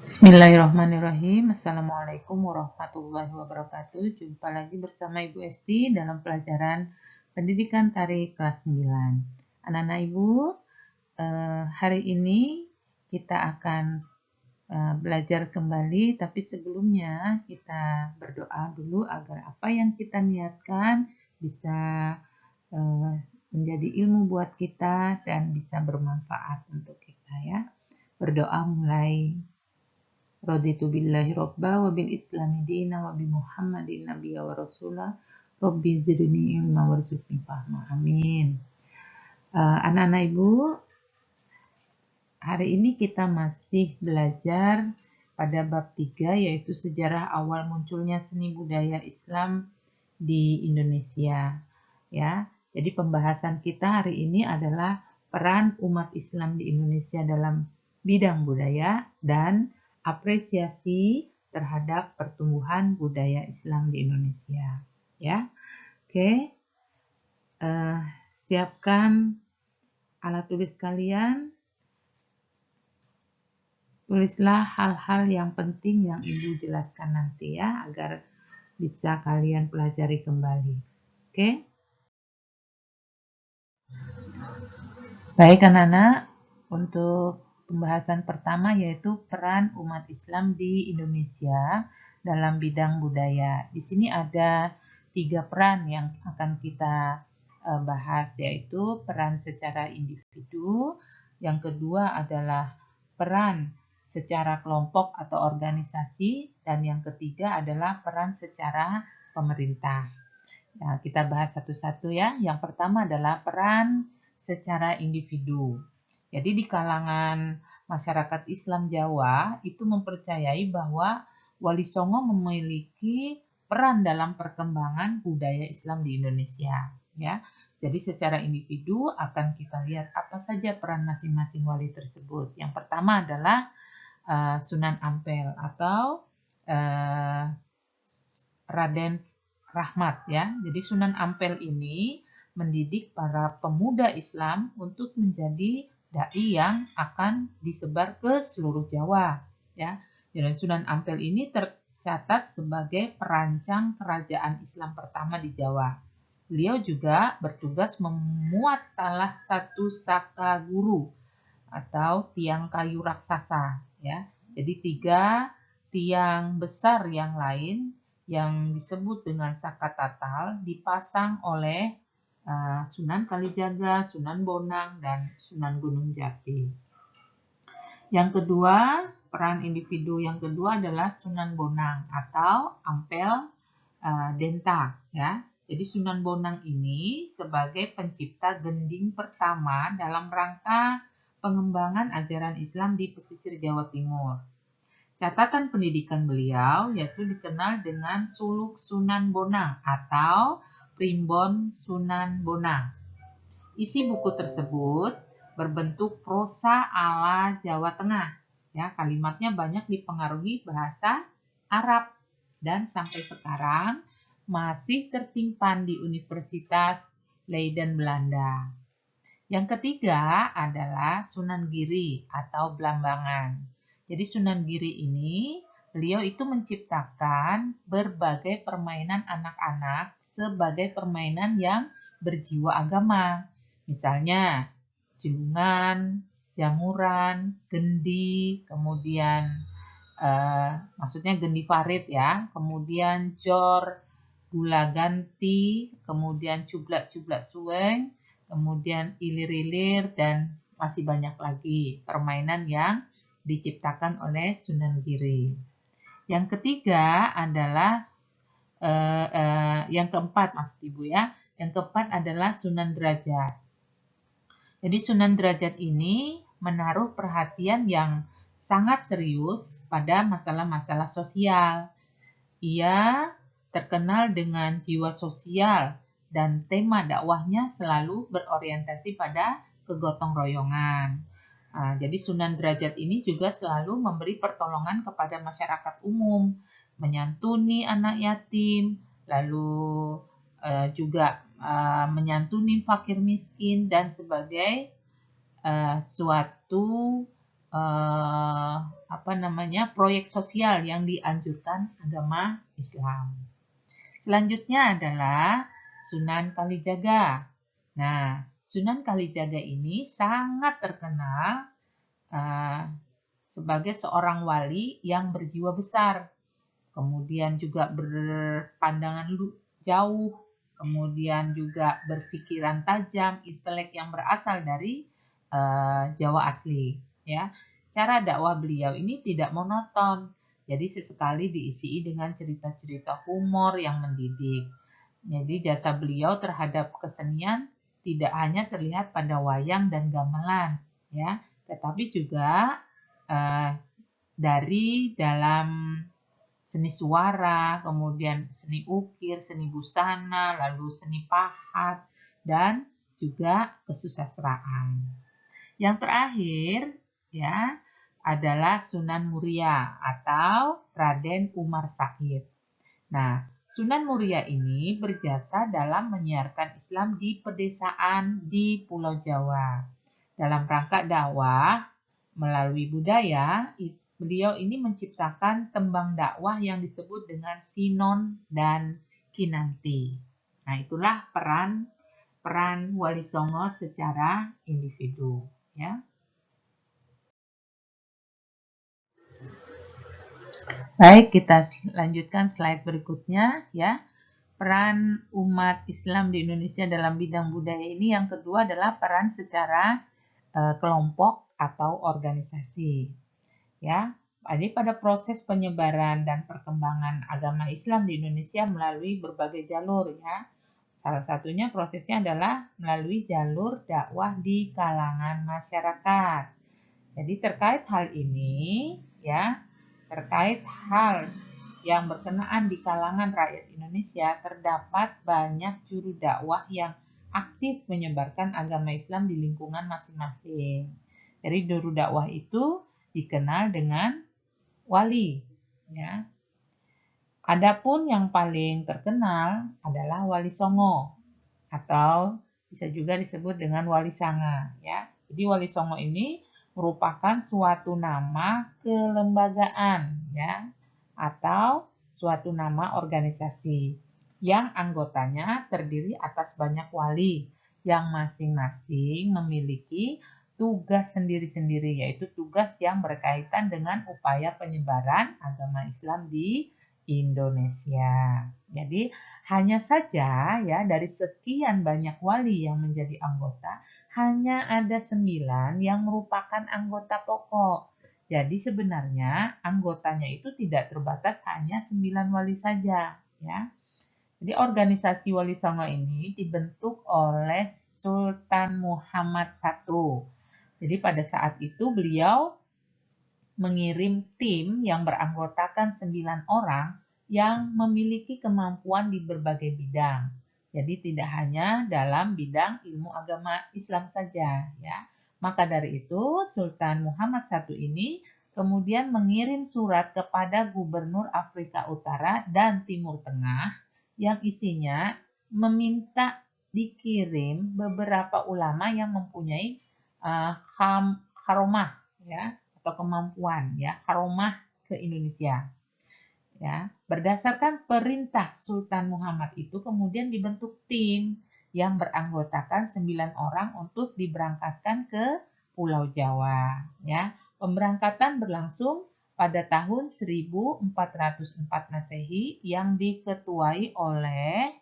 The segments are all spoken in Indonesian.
Bismillahirrahmanirrahim. Assalamualaikum warahmatullahi wabarakatuh. Jumpa lagi bersama Ibu Esti dalam pelajaran Pendidikan Tari kelas 9. Anak-anak Ibu, hari ini kita akan belajar kembali, tapi sebelumnya kita berdoa dulu agar apa yang kita niatkan bisa menjadi ilmu buat kita dan bisa bermanfaat untuk kita ya. Berdoa mulai. Raditu billahi robba wa bil islami dina wa bi muhammadin nabiyya wa rasulah rabbi zidni ilma warzuqni fahma. Amin. Anak-anak Ibu, hari ini kita masih belajar pada bab 3, yaitu sejarah awal munculnya seni budaya Islam di Indonesia. Ya, jadi pembahasan kita hari ini adalah peran umat Islam di Indonesia dalam bidang budaya dan apresiasi terhadap pertumbuhan budaya Islam di Indonesia. Ya, oke. Siapkan alat tulis kalian. Tulislah hal-hal yang penting yang Ibu jelaskan nanti ya, agar bisa kalian pelajari kembali. Oke? Baik anak-anak, untuk pembahasan pertama yaitu peran umat Islam di Indonesia dalam bidang budaya. Di sini ada 3 peran yang akan kita bahas, yaitu peran secara individu, yang kedua adalah peran secara kelompok atau organisasi, dan yang ketiga adalah peran secara pemerintah. Nah, kita bahas satu-satu ya. Yang pertama adalah peran secara individu. Jadi di kalangan masyarakat Islam Jawa itu mempercayai bahwa Wali Songo memiliki peran dalam perkembangan budaya Islam di Indonesia. Ya, jadi secara individu akan kita lihat apa saja peran masing-masing wali tersebut. Yang pertama adalah Sunan Ampel atau Raden Rahmat ya. Jadi Sunan Ampel ini mendidik para pemuda Islam untuk menjadi dai yang akan disebar ke seluruh Jawa ya. Dan Sunan Ampel ini tercatat sebagai perancang kerajaan Islam pertama di Jawa. Beliau juga bertugas memuat salah satu saka guru atau tiang kayu raksasa ya. Jadi 3 tiang besar yang lain yang disebut dengan saka tatal dipasang oleh Sunan Kalijaga, Sunan Bonang, dan Sunan Gunung Jati. Yang kedua, peran individu yang kedua adalah Sunan Bonang atau Ampel Denta ya. Jadi Sunan Bonang ini sebagai pencipta gending pertama dalam rangka pengembangan ajaran Islam di pesisir Jawa Timur. Catatan pendidikan beliau yaitu dikenal dengan Suluk Sunan Bonang atau Primbon Sunan Bonang. Isi buku tersebut berbentuk prosa ala Jawa Tengah. Ya, kalimatnya banyak dipengaruhi bahasa Arab dan sampai sekarang masih tersimpan di Universitas Leiden, Belanda. Yang ketiga adalah Sunan Giri atau Blambangan. Jadi Sunan Giri ini, beliau itu menciptakan berbagai permainan anak-anak sebagai permainan yang berjiwa agama. Misalnya jelungan, jamuran, gendi, kemudian maksudnya gendi farid ya, kemudian jor, gula ganti, kemudian cublak-cublak suweng, kemudian ilir-ilir, dan masih banyak lagi permainan yang diciptakan oleh Sunan Giri. Yang ketiga adalah yang keempat maksud Ibu ya. Yang keempat adalah Sunan Derajat. Jadi Sunan Derajat ini menaruh perhatian yang sangat serius pada masalah-masalah sosial. Ia terkenal dengan jiwa sosial dan tema dakwahnya selalu berorientasi pada kegotong royongan. Jadi Sunan Derajat ini juga selalu memberi pertolongan kepada masyarakat umum, menyantuni anak yatim, lalu juga menyantuni fakir miskin, dan sebagai suatu proyek sosial yang dianjurkan agama Islam. Selanjutnya adalah Sunan Kalijaga. Nah, Sunan Kalijaga ini sangat terkenal sebagai seorang wali yang berjiwa besar, kemudian juga berpandangan jauh, kemudian juga berpikiran tajam, intelek yang berasal dari Jawa asli. Ya, cara dakwah beliau ini tidak monoton, jadi sesekali diisi dengan cerita-cerita humor yang mendidik. Jadi jasa beliau terhadap kesenian tidak hanya terlihat pada wayang dan gamelan, ya, tetapi juga dari dalam seni suara, kemudian seni ukir, seni busana, lalu seni pahat, dan juga kesusastraan. Yang terakhir ya adalah Sunan Muria atau Raden Umar Said. Nah, Sunan Muria ini berjasa dalam menyiarkan Islam di pedesaan di Pulau Jawa. Dalam rangka dakwah melalui budaya, beliau ini menciptakan tembang dakwah yang disebut dengan Sinon dan Kinanti. Nah, itulah peran Wali Songo secara individu, ya. Baik, kita lanjutkan slide berikutnya, ya. Peran umat Islam di Indonesia dalam bidang budaya ini yang kedua adalah peran secara kelompok atau organisasi. Ya, jadi pada proses penyebaran dan perkembangan agama Islam di Indonesia melalui berbagai jalur, ya. Salah satunya prosesnya adalah melalui jalur dakwah di kalangan masyarakat. Jadi terkait hal ini, ya, terkait hal yang berkenaan di kalangan rakyat Indonesia, terdapat banyak juru dakwah yang aktif menyebarkan agama Islam di lingkungan masing-masing. Jadi juru dakwah itu dikenal dengan wali, ya. Adapun yang paling terkenal adalah Wali Songo atau bisa juga disebut dengan Wali Sanga, ya. Jadi Wali Songo ini merupakan suatu nama kelembagaan, ya, atau suatu nama organisasi yang anggotanya terdiri atas banyak wali yang masing-masing memiliki tugas sendiri-sendiri, yaitu tugas yang berkaitan dengan upaya penyebaran agama Islam di Indonesia. Jadi hanya saja ya dari sekian banyak wali yang menjadi anggota, hanya ada 9 yang merupakan anggota pokok. Jadi sebenarnya anggotanya itu tidak terbatas hanya 9 wali saja, ya. Jadi organisasi Wali Songo ini dibentuk oleh Sultan Muhammad I. Jadi pada saat itu beliau mengirim tim yang beranggotakan 9 orang yang memiliki kemampuan di berbagai bidang. Jadi tidak hanya dalam bidang ilmu agama Islam saja, ya. Maka dari itu Sultan Muhammad I ini kemudian mengirim surat kepada Gubernur Afrika Utara dan Timur Tengah yang isinya meminta dikirim beberapa ulama yang mempunyai karomah, ya, atau kemampuan, ya, karomah ke Indonesia. Ya, berdasarkan perintah Sultan Muhammad itu kemudian dibentuk tim yang beranggotakan 9 orang untuk diberangkatkan ke Pulau Jawa, ya. Pemberangkatan berlangsung pada tahun 1404 Masehi yang diketuai oleh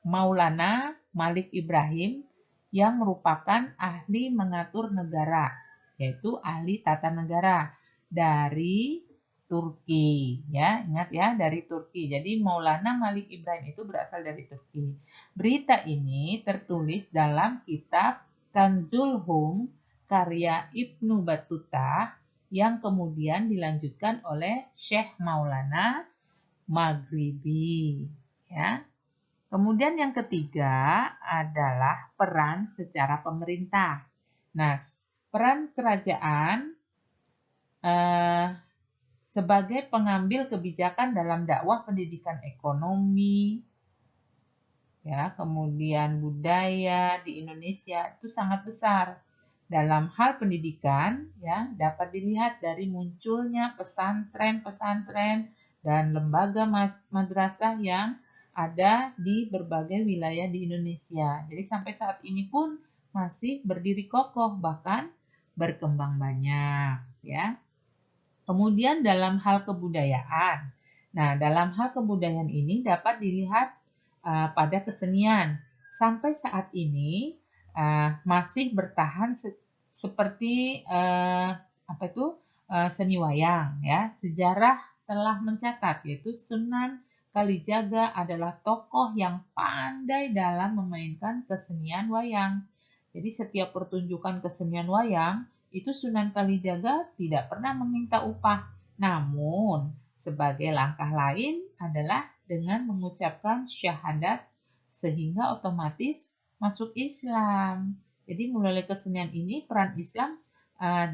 Maulana Malik Ibrahim yang merupakan ahli mengatur negara, yaitu ahli tata negara dari Turki, ya, ingat ya, dari Turki. Jadi Maulana Malik Ibrahim itu berasal dari Turki. Berita ini tertulis dalam kitab Kanzul Hum karya Ibnu Battuta yang kemudian dilanjutkan oleh Syekh Maulana Maghribi, ya. Kemudian yang ketiga adalah peran secara pemerintah. Nah, peran kerajaan sebagai pengambil kebijakan dalam dakwah pendidikan ekonomi, ya, kemudian budaya di Indonesia itu sangat besar. dalam hal pendidikan ya dapat dilihat dari munculnya pesantren-pesantren dan lembaga madrasah yang ada di berbagai wilayah di Indonesia. Jadi sampai saat ini pun masih berdiri kokoh bahkan berkembang banyak ya. Kemudian dalam hal kebudayaan. Nah, dalam hal kebudayaan ini dapat dilihat pada kesenian. Sampai saat ini masih bertahan seperti seni wayang ya. Sejarah telah mencatat yaitu Sunan Kalijaga adalah tokoh yang pandai dalam memainkan kesenian wayang. Jadi setiap pertunjukan kesenian wayang itu Sunan Kalijaga tidak pernah meminta upah. Namun, sebagai langkah lain adalah dengan mengucapkan syahadat sehingga otomatis masuk Islam. Jadi melalui kesenian ini peran Islam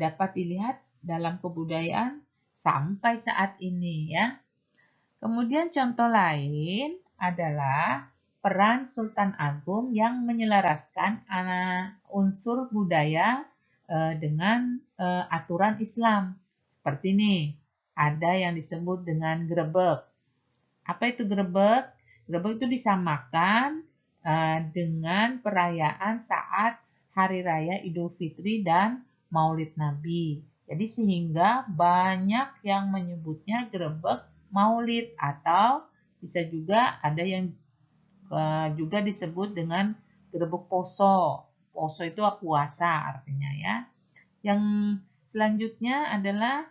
dapat dilihat dalam kebudayaan sampai saat ini ya. Kemudian contoh lain adalah peran Sultan Agung yang menyelaraskan unsur budaya dengan aturan Islam. Seperti ini, ada yang disebut dengan grebek. Apa itu grebek? Grebek itu disamakan dengan perayaan saat Hari Raya Idul Fitri dan Maulid Nabi. Jadi sehingga banyak yang menyebutnya grebek Maulid atau bisa juga ada yang juga disebut dengan grebek poso. Poso itu puasa artinya ya. Yang selanjutnya adalah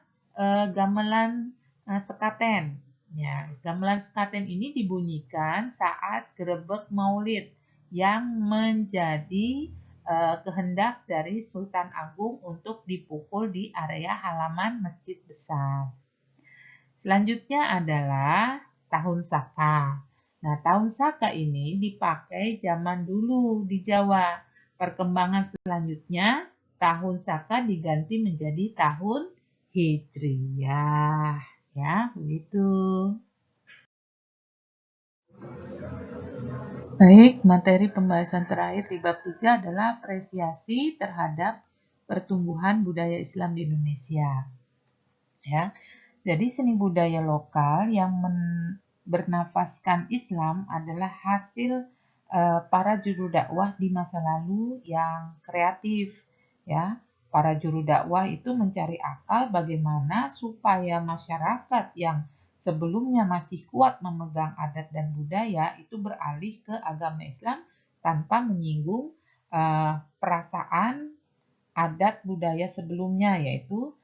gamelan sekaten. Ya, gamelan sekaten ini dibunyikan saat grebek Maulid yang menjadi kehendak dari Sultan Agung untuk dipukul di area halaman masjid besar. Selanjutnya adalah tahun Saka. Nah, tahun Saka ini dipakai zaman dulu di Jawa. Perkembangan selanjutnya, tahun Saka diganti menjadi tahun Hijriyah. Ya, begitu. Baik, materi pembahasan terakhir di bab 3 adalah apresiasi terhadap pertumbuhan budaya Islam di Indonesia. Ya. Jadi seni budaya lokal yang bernafaskan Islam adalah hasil para juru dakwah di masa lalu yang kreatif ya. Para juru dakwah itu mencari akal bagaimana supaya masyarakat yang sebelumnya masih kuat memegang adat dan budaya itu beralih ke agama Islam tanpa menyinggung perasaan adat budaya sebelumnya, yaitu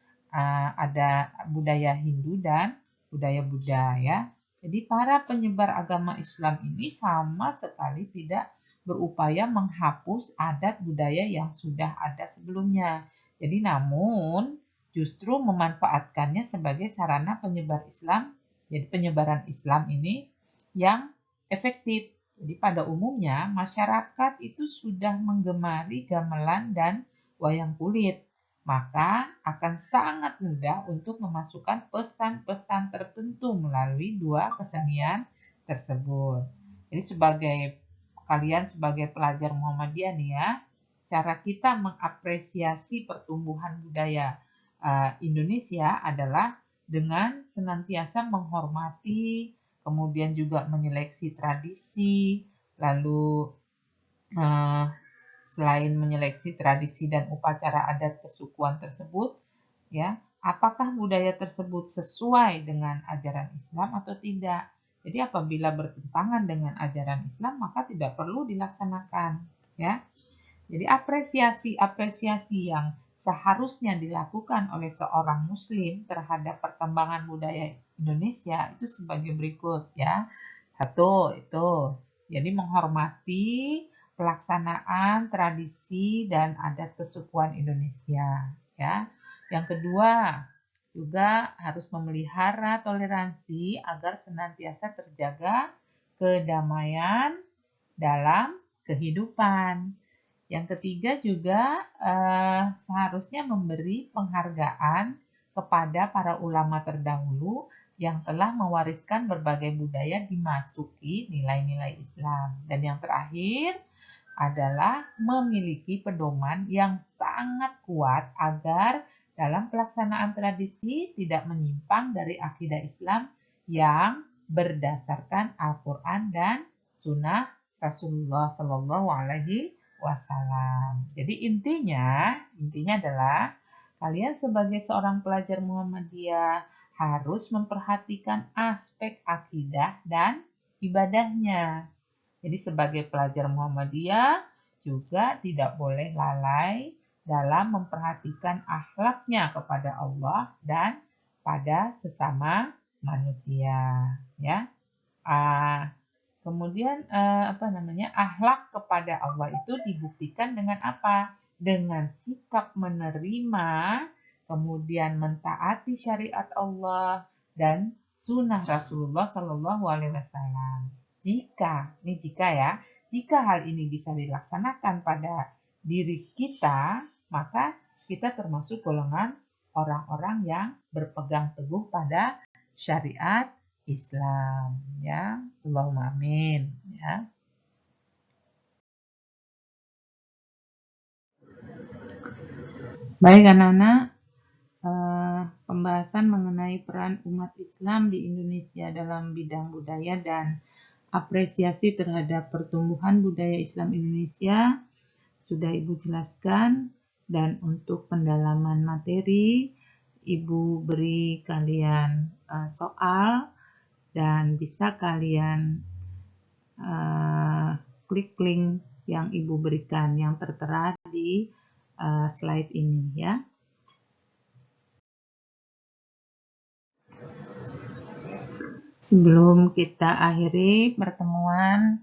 ada budaya Hindu dan budaya Buddha ya. Jadi para penyebar agama Islam ini sama sekali tidak berupaya menghapus adat budaya yang sudah ada sebelumnya. Jadi namun justru memanfaatkannya sebagai sarana penyebar Islam. Jadi penyebaran Islam ini yang efektif. Jadi pada umumnya masyarakat itu sudah menggemari gamelan dan wayang kulit, maka akan sangat mudah untuk memasukkan pesan-pesan tertentu melalui dua kesenian tersebut. Jadi kalian sebagai pelajar Muhammadiyah nih ya, cara kita mengapresiasi pertumbuhan budaya Indonesia adalah dengan senantiasa menghormati, kemudian juga menyeleksi tradisi, lalu selain menyeleksi tradisi dan upacara adat kesukuan tersebut, ya, apakah budaya tersebut sesuai dengan ajaran Islam atau tidak? Jadi apabila bertentangan dengan ajaran Islam, maka tidak perlu dilaksanakan, ya. Jadi apresiasi yang seharusnya dilakukan oleh seorang muslim terhadap perkembangan budaya Indonesia itu sebagai berikut, ya. Satu, itu. Jadi menghormati pelaksanaan tradisi dan adat kesukuan Indonesia ya. Yang kedua, juga harus memelihara toleransi agar senantiasa terjaga kedamaian dalam kehidupan. Yang ketiga juga seharusnya memberi penghargaan kepada para ulama terdahulu yang telah mewariskan berbagai budaya dimasuki nilai-nilai Islam. Dan yang terakhir, adalah memiliki pedoman yang sangat kuat agar dalam pelaksanaan tradisi tidak menyimpang dari akidah Islam yang berdasarkan Al-Quran dan Sunnah Rasulullah Shallallahu Alaihi Wasallam. Jadi intinya adalah kalian sebagai seorang pelajar Muhammadiyah harus memperhatikan aspek akidah dan ibadahnya. Jadi sebagai pelajar Muhammadiyah juga tidak boleh lalai dalam memperhatikan akhlaknya kepada Allah dan pada sesama manusia, ya. Kemudian akhlak kepada Allah itu dibuktikan dengan apa? Dengan sikap menerima, kemudian mentaati syariat Allah dan sunnah Rasulullah Shallallahu Alaihi Wasallam. Jika hal ini bisa dilaksanakan pada diri kita, maka kita termasuk golongan orang-orang yang berpegang teguh pada syariat Islam, ya. Allahumma amin, ya. Baik anak-anak, pembahasan mengenai peran umat Islam di Indonesia dalam bidang budaya dan apresiasi terhadap pertumbuhan budaya Islam Indonesia sudah Ibu jelaskan, dan untuk pendalaman materi Ibu beri kalian soal dan bisa kalian klik link yang Ibu berikan yang tertera di slide ini, ya. Sebelum kita akhiri pertemuan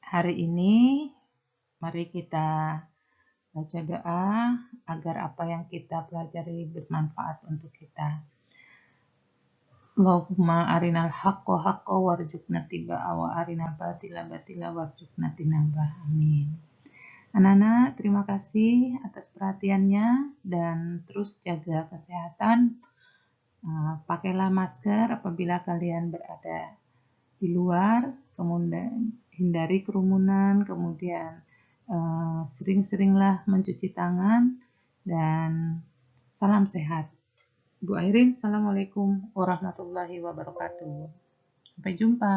hari ini, mari kita baca doa agar apa yang kita pelajari bermanfaat untuk kita. Allahumma arinal haqqa haqqa warzuqna tibaa wa arinal batila batila warzuqna tinabah. Amin. Anak-anak, terima kasih atas perhatiannya dan terus jaga kesehatan. Pakailah masker apabila kalian berada di luar, kemudian hindari kerumunan, kemudian sering-seringlah mencuci tangan, dan salam sehat. Bu Airin, Assalamualaikum warahmatullahi wabarakatuh. Sampai jumpa.